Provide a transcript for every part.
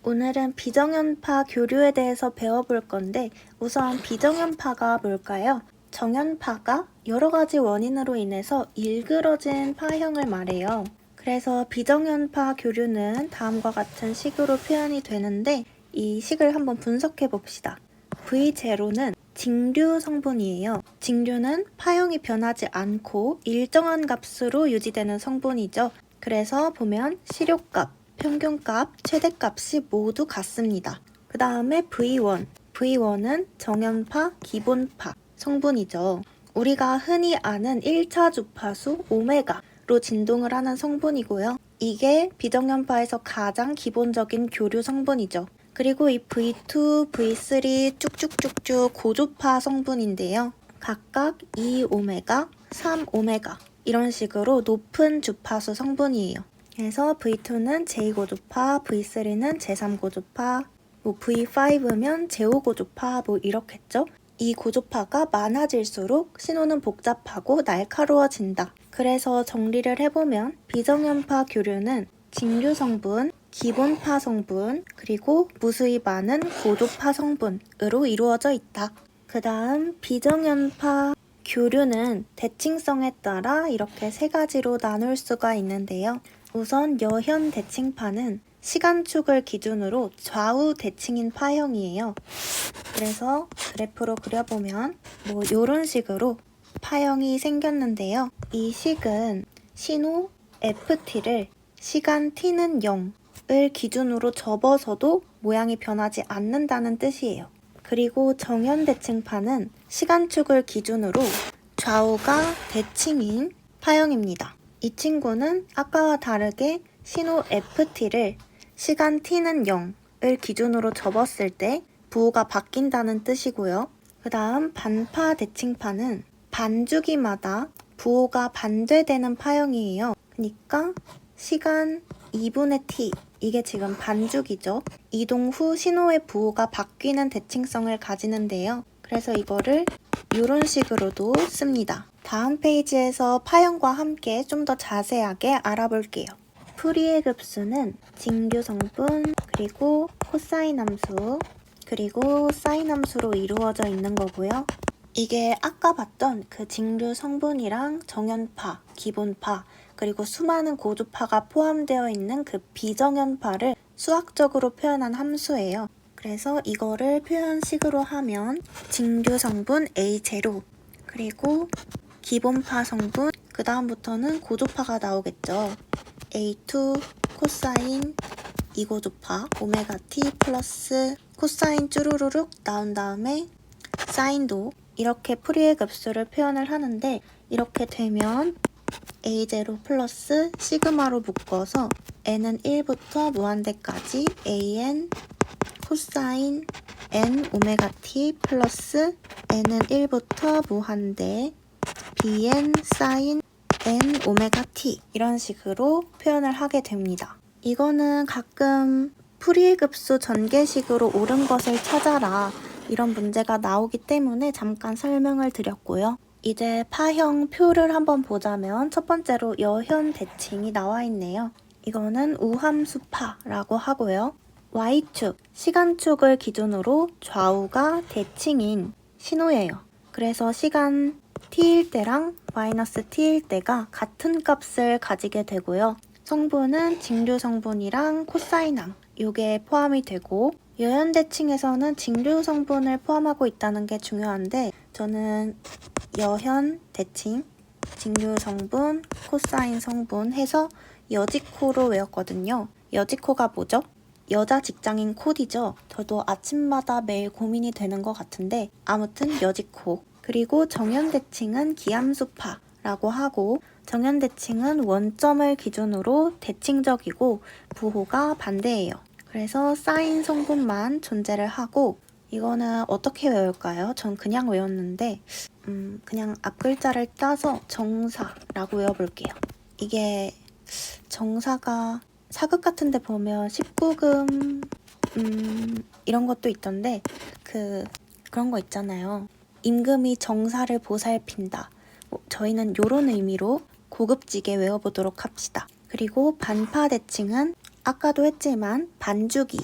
오늘은 비정연파 교류에 대해서 배워볼 건데 우선 비정연파가 뭘까요? 정연파가 여러 가지 원인으로 인해서 일그러진 파형을 말해요. 그래서 비정연파 교류는 다음과 같은 식으로 표현이 되는데 이 식을 한번 분석해 봅시다. V0는 직류 성분이에요. 직류는 파형이 변하지 않고 일정한 값으로 유지되는 성분이죠. 그래서 보면 시료값, 평균값, 최대값이 모두 같습니다. 그 다음에 V1. V1은 정연파, 기본파 성분이죠. 우리가 흔히 아는 1차 주파수 오메가로 진동을 하는 성분이고요. 이게 비정연파에서 가장 기본적인 교류 성분이죠. 그리고 이 V2, V3 쭉쭉쭉쭉 고주파 성분인데요. 각각 2오메가, 3오메가 이런 식으로 높은 주파수 성분이에요. 그래서 V2는 제2고주파, V3는 제3고주파, V5면 제5고주파 이렇겠죠? 이 고주파가 많아질수록 신호는 복잡하고 날카로워진다. 그래서 정리를 해보면 비정연파 교류는 직류 성분, 기본파 성분, 그리고 무수히 많은 고주파 성분으로 이루어져 있다. 그 다음 비정연파 교류는 대칭성에 따라 이렇게 세 가지로 나눌 수가 있는데요. 우선 여현 대칭파는 시간축을 기준으로 좌우 대칭인 파형이에요. 그래서 그래프로 그려보면 이런 식으로 파형이 생겼는데요. 이 식은 신호 ft를 시간 t는 0을 기준으로 접어서도 모양이 변하지 않는다는 뜻이에요. 그리고 정현 대칭파는 시간축을 기준으로 좌우가 대칭인 파형입니다. 이 친구는 아까와 다르게 신호 ft를 시간 t는 0을 기준으로 접었을 때 부호가 바뀐다는 뜻이고요. 그 다음 반파 대칭파는 반주기마다 부호가 반대되는 파형이에요. 그러니까 시간 2분의 t, 이게 지금 반주기죠. 이동 후 신호의 부호가 바뀌는 대칭성을 가지는데요. 그래서 이거를 이런 식으로도 씁니다. 다음 페이지에서 파형과 함께 좀 더 자세하게 알아볼게요. 풀이의 급수는 직류 성분, 그리고 코사인 함수, 그리고 사인 함수로 이루어져 있는 거고요. 이게 아까 봤던 그 직류 성분이랑 정연파, 기본파, 그리고 수많은 고주파가 포함되어 있는 그 비정연파를 수학적으로 표현한 함수예요. 그래서 이거를 표현식으로 하면 직류 성분 A0, 그리고 기본파 성분, 그 다음부터는 고주파가 나오겠죠. A2 코사인 2고주파 오메가 t 플러스 코사인 쭈루루룩 나온 다음에 사인도 이렇게 풀이의 급수를 표현을 하는데 이렇게 되면 A0 플러스 시그마로 묶어서 n은 1부터 무한대까지 an 코사인 n 오메가 t 플러스 n은 1부터 무한대 bn 사인 n 오메가 t 이런 식으로 표현을 하게 됩니다. 이거는 가끔 풀이의 급수 전개식으로 옳은 것을 찾아라 이런 문제가 나오기 때문에 잠깐 설명을 드렸고요. 이제 파형 표를 한번 보자면 첫 번째로 여현 대칭이 나와 있네요. 이거는 우함수파라고 하고요. Y축, 시간축을 기준으로 좌우가 대칭인 신호예요. 그래서 시간 t일 때랑 마이너스 t일 때가 같은 값을 가지게 되고요. 성분은 직류 성분이랑 코사인항 이게 포함이 되고 여현 대칭에서는 직류 성분을 포함하고 있다는 게 중요한데 저는 여현 대칭, 직류 성분, 코사인 성분 해서 여직코로 외웠거든요. 여직코가 뭐죠? 여자 직장인 코디죠. 저도 아침마다 매일 고민이 되는 것 같은데 아무튼 여직코. 그리고 정현대칭은 기함수파라고 하고 정현대칭은 원점을 기준으로 대칭적이고 부호가 반대예요. 그래서 사인 성분만 존재를 하고 이거는 어떻게 외울까요? 전 그냥 외웠는데 그냥 앞글자를 따서 정사라고 외워볼게요. 이게 정사가 사극 같은 데 보면 19금 이런 것도 있던데 그런 거 있잖아요. 임금이 정사를 보살핀다. 저희는 이런 의미로 고급지게 외워보도록 합시다. 그리고 반파 대칭은 아까도 했지만 반주기,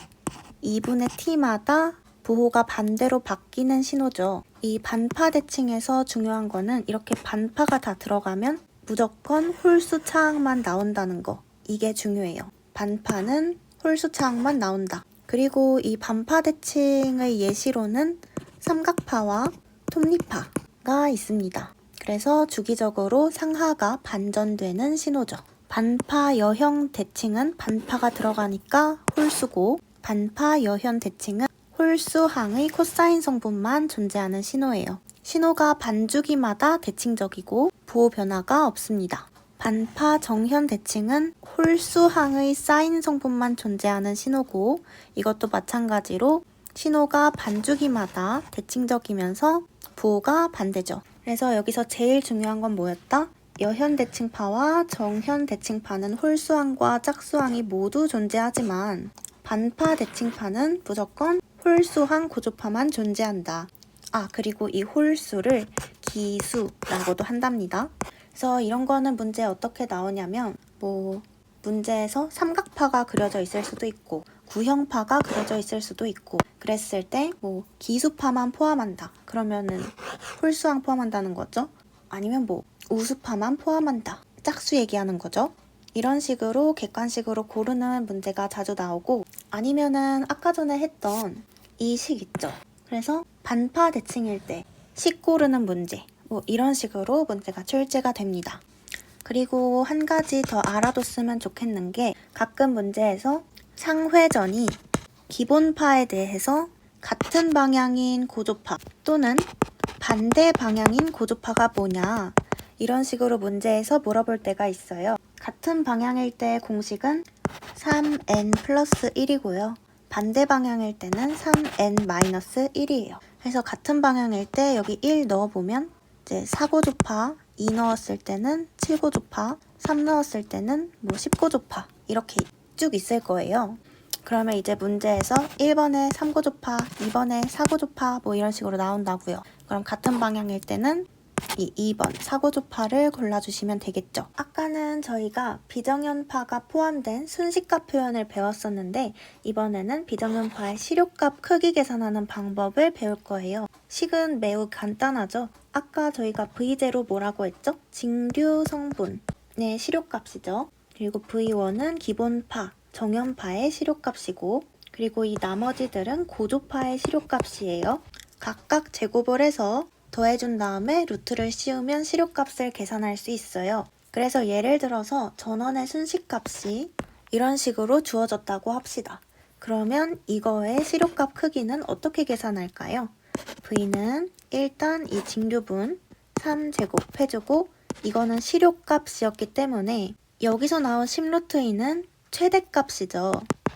2분의 t마다 부호가 반대로 바뀌는 신호죠. 이 반파 대칭에서 중요한 거는 이렇게 반파가 다 들어가면 무조건 홀수 차항만 나온다는 거. 이게 중요해요. 반파는 홀수 차항만 나온다. 그리고 이 반파 대칭의 예시로는 삼각파와 톱니파가 있습니다. 그래서 주기적으로 상하가 반전되는 신호죠. 반파 여형 대칭은 반파가 들어가니까 홀수고, 반파 여현 대칭은 홀수항의 코사인 성분만 존재하는 신호예요. 신호가 반주기마다 대칭적이고 부호 변화가 없습니다. 반파 정현 대칭은 홀수항의 사인 성분만 존재하는 신호고, 이것도 마찬가지로 신호가 반주기마다 대칭적이면서 부호가 반대죠. 그래서 여기서 제일 중요한 건 뭐였다? 여현 대칭파와 정현 대칭파는 홀수항과 짝수항이 모두 존재하지만 반파 대칭파는 무조건 홀수항 고조파만 존재한다. 그리고 이 홀수를 기수라고도 한답니다. 그래서 이런 거는 문제에 어떻게 나오냐면 문제에서 삼각파가 그려져 있을 수도 있고 구형파가 그려져 있을 수도 있고, 그랬을 때 기수파만 포함한다. 그러면은 홀수항 포함한다는 거죠. 아니면 우수파만 포함한다. 짝수 얘기하는 거죠. 이런 식으로 객관식으로 고르는 문제가 자주 나오고, 아니면은 아까 전에 했던 이 식 있죠. 그래서 반파 대칭일 때 식 고르는 문제, 이런 식으로 문제가 출제가 됩니다. 그리고 한 가지 더 알아뒀으면 좋겠는 게, 가끔 문제에서 상회전이 기본파에 대해서 같은 방향인 고조파 또는 반대 방향인 고조파가 뭐냐, 이런 식으로 문제에서 물어볼 때가 있어요. 같은 방향일 때 공식은 3n 플러스 1이고요. 반대 방향일 때는 3n 마이너스 1이에요. 그래서 같은 방향일 때 여기 1 넣어보면 이제 4고조파, 2 넣었을 때는 7고조파, 3 넣었을 때는 10고조파 이렇게 쭉 있을 거예요. 그러면 이제 문제에서 1번에 3고조파, 2번에 4고조파 이런 식으로 나온다고요. 그럼 같은 방향일 때는 이 2번 4고조파를 골라주시면 되겠죠. 아까는 저희가 비정연파가 포함된 순식값 표현을 배웠었는데, 이번에는 비정연파의 시료값 크기 계산하는 방법을 배울 거예요. 식은 매우 간단하죠. 아까 저희가 V0 뭐라고 했죠? 직류 성분의 시료값이죠. 그리고 V1은 기본파, 정연파의 시료값이고, 그리고 이 나머지들은 고조파의 시료값이에요. 각각 제곱을 해서 더해준 다음에 루트를 씌우면 시료값을 계산할 수 있어요. 그래서 예를 들어서 전원의 순식값이 이런 식으로 주어졌다고 합시다. 그러면 이거의 시료값 크기는 어떻게 계산할까요? V는 일단 이 직류분 3제곱 해주고, 이거는 시료값이었기 때문에 여기서 나온 10루트2는 최대값이죠.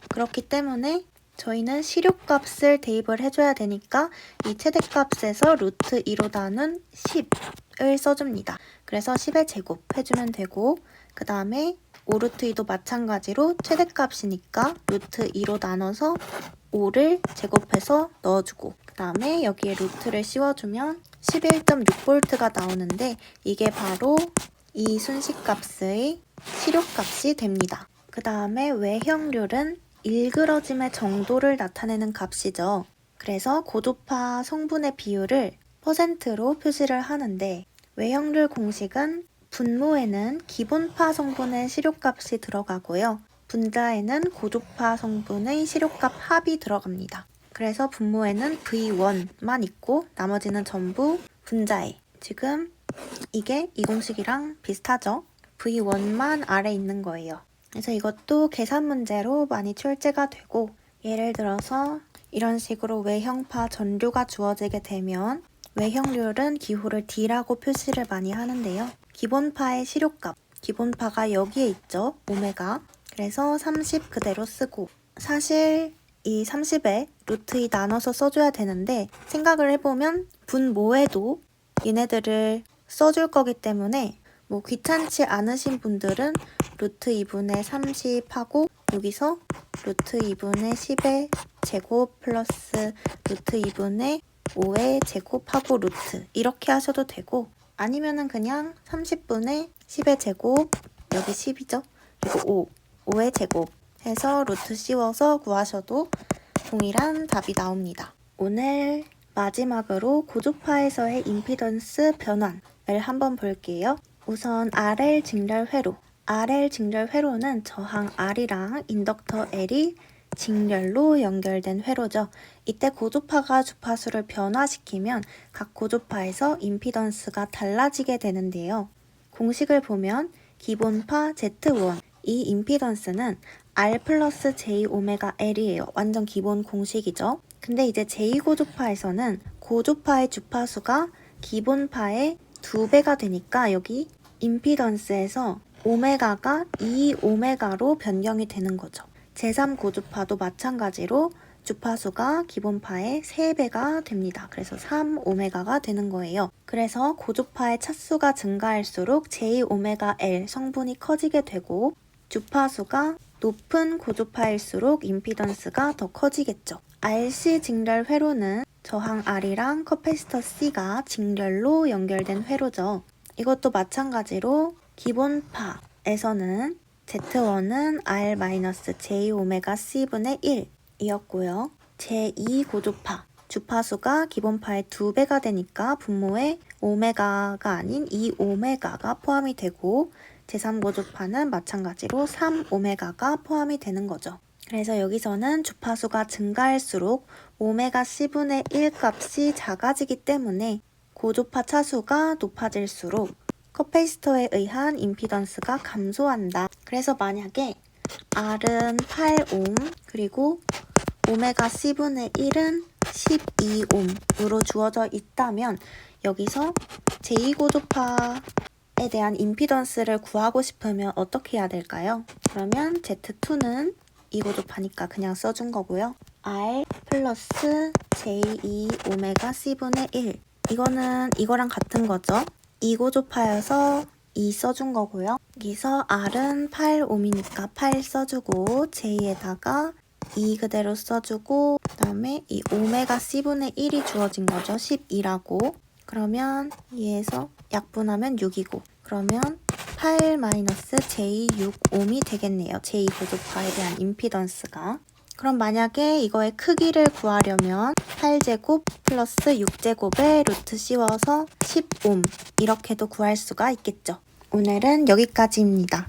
그렇기 때문에 저희는 시료값을 대입을 해줘야 되니까 이 최대값에서 루트 2로 나눈 10을 써줍니다. 그래서 10의 제곱 해주면 되고, 그 다음에 5루트 2도 마찬가지로 최대값이니까 루트 2로 나눠서 5를 제곱해서 넣어주고, 그 다음에 여기에 루트를 씌워주면 11.6V가 나오는데, 이게 바로 이 순식값의 시료값이 됩니다. 그 다음에 외형률은 일그러짐의 정도를 나타내는 값이죠. 그래서 고조파 성분의 비율을 퍼센트로 표시를 하는데, 외형률 공식은 분모에는 기본파 성분의 시료값이 들어가고요. 분자에는 고조파 성분의 시료값 합이 들어갑니다. 그래서 분모에는 V1만 있고 나머지는 전부 분자에, 지금 이게 이 공식이랑 비슷하죠? V1만 아래 있는 거예요. 그래서 이것도 계산 문제로 많이 출제가 되고, 예를 들어서 이런 식으로 외형파 전류가 주어지게 되면 외형률은 기호를 D라고 표시를 많이 하는데요. 기본파의 시료값, 기본파가 여기에 있죠, 오메가. 그래서 30 그대로 쓰고, 사실 이 30에 루트 2 나눠서 써줘야 되는데, 생각을 해보면 분모에도 얘네들을 써줄 거기 때문에 귀찮지 않으신 분들은 루트 2분의 30 하고, 여기서 루트 2분의 10의 제곱 플러스 루트 2분의 5의 제곱하고 루트 이렇게 하셔도 되고, 아니면은 그냥 30분의 10의 제곱, 여기 10이죠? 그리고 5의 제곱 해서 루트 씌워서 구하셔도 동일한 답이 나옵니다. 오늘 마지막으로 고주파에서의 임피던스 변환을 한번 볼게요. 우선 RL 직렬 회로. RL 직렬 회로는 저항 R이랑 인덕터 L이 직렬로 연결된 회로죠. 이때 고주파가 주파수를 변화시키면 각 고주파에서 임피던스가 달라지게 되는데요. 공식을 보면 기본파 Z1, 이 임피던스는 R 플러스 J 오메가 L이에요. 완전 기본 공식이죠. 근데 이제 제2고주파에서는 고주파의 주파수가 기본파의 2배가 되니까 여기 임피던스에서 오메가가 2오메가로 변경이 되는 거죠. 제3고주파도 마찬가지로 주파수가 기본파의 3배가 됩니다. 그래서 3오메가가 되는 거예요. 그래서 고주파의 차수가 증가할수록 J오메가 L 성분이 커지게 되고 주파수가 높은 고주파일수록 임피던스가 더 커지겠죠. RC 직렬 회로는 저항 R이랑 커패시터 C가 직렬로 연결된 회로죠. 이것도 마찬가지로 기본파에서는 Z1은 R-JωC분의 1이었고요. 제2고주파, 주파수가 기본파의 2배가 되니까 분모에 오메가가 아닌 2오메가가 포함이 되고 제3고주파는 마찬가지로 3오메가가 포함이 되는 거죠. 그래서 여기서는 주파수가 증가할수록 오메가 C분의 1 값이 작아지기 때문에 고주파 차수가 높아질수록 커패시터에 의한 임피던스가 감소한다. 그래서 만약에 R은 8옴 그리고 오메가 C분의 1은 12옴으로 주어져 있다면 여기서 제2고주파에 대한 임피던스를 구하고 싶으면 어떻게 해야 될까요? 그러면 Z2는 2고주파니까 그냥 써준 거고요. R 플러스 J2 오메가 C분의 1 이거는 이거랑 같은 거죠. 2고주파여서 2 써준 거고요. 여기서 R은 8옴이니까 8 써주고 J에다가 2 그대로 써주고 그 다음에 이 오메가 C분의 1이 주어진 거죠. 12라고. 그러면 얘에서 약분하면 6이고 그러면 8-J6옴이 되겠네요. 제2고주파에 대한 임피던스가. 그럼 만약에 이거의 크기를 구하려면 8제곱 플러스 6제곱에 루트 씌워서 10옴 이렇게도 구할 수가 있겠죠. 오늘은 여기까지입니다.